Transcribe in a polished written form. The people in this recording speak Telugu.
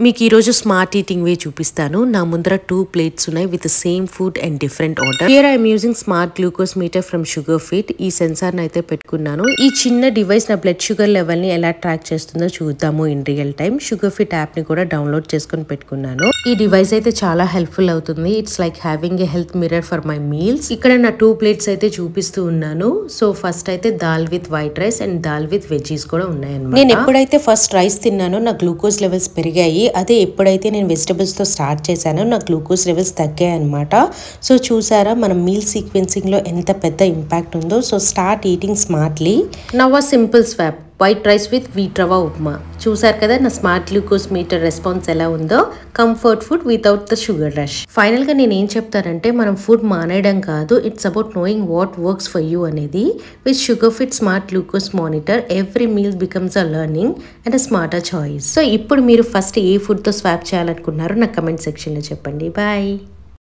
మీకు ఈరోజు స్మార్ట్ ఈటింగ్ వే చూపిస్తాను. నా ముందర 2 plates ఉన్నాయి with same food and different order. Here I'm using smart glucose meter from sugar fit. ఈ సెన్సార్ అయితే పెట్టుకున్నాను. ఈ చిన్న డివైస్ నా బ్లడ్ షుగర్ లెవెల్ ని ఎలా ట్రాక్ చేస్తుందో చూద్దాము in real time. Sugar fit app ని కూడా డౌన్లోడ్ చేసుకుని పెట్టుకున్నాను. ఈ డివైస్ అయితే చాలా హెల్ప్ఫుల్ అవుతుంది. It's like having a health mirror for my meals. ఇక్కడ నా 2 plates అయితే చూపిస్తూ ఉన్నాను. సో ఫస్ట్ అయితే dal with white rice and dal with veggies కూడా ఉన్నాయన్నమాట. నేను ఎప్పుడైతే ఫస్ట్ రైస్ తిన్నానో నా గ్లూకోజ్ లెవెల్స్ పెరిగాయి. అదే ఎప్పుడైతే నేను వెజిటబుల్స్ తో స్టార్ట్ చేశానో నా గ్లూకోజ్ లెవెల్స్ తగ్గాయి అనమాట. సో చూసారా మన మీల్ సీక్వెన్సింగ్ లో ఎంత పెద్ద ఇంపాక్ట్ ఉందో. So start eating smartly. Now a simple swap white rice with wheat rava upma. చూసారు కదా నా స్మార్ట్ గ్లూకోజ్ మీటర్ రెస్పాన్స్ ఎలా ఉందో. Comfort food without the sugar rush. Final గా నేను ఏం చెప్తానంటే మనం ఫుడ్ మానేయడం కాదు, it's about knowing what works for you అనేది. With Sugar Fit smart glucose monitor every meal becomes a learning and a smarter choice. So ఇప్పుడు మీరు ఫస్ట్ ఏ ఫుడ్ తో స్వాప్ చేయాలనుకున్నారో నా కమెంట్ సెక్షన్ లో చెప్పండి. బాయ్.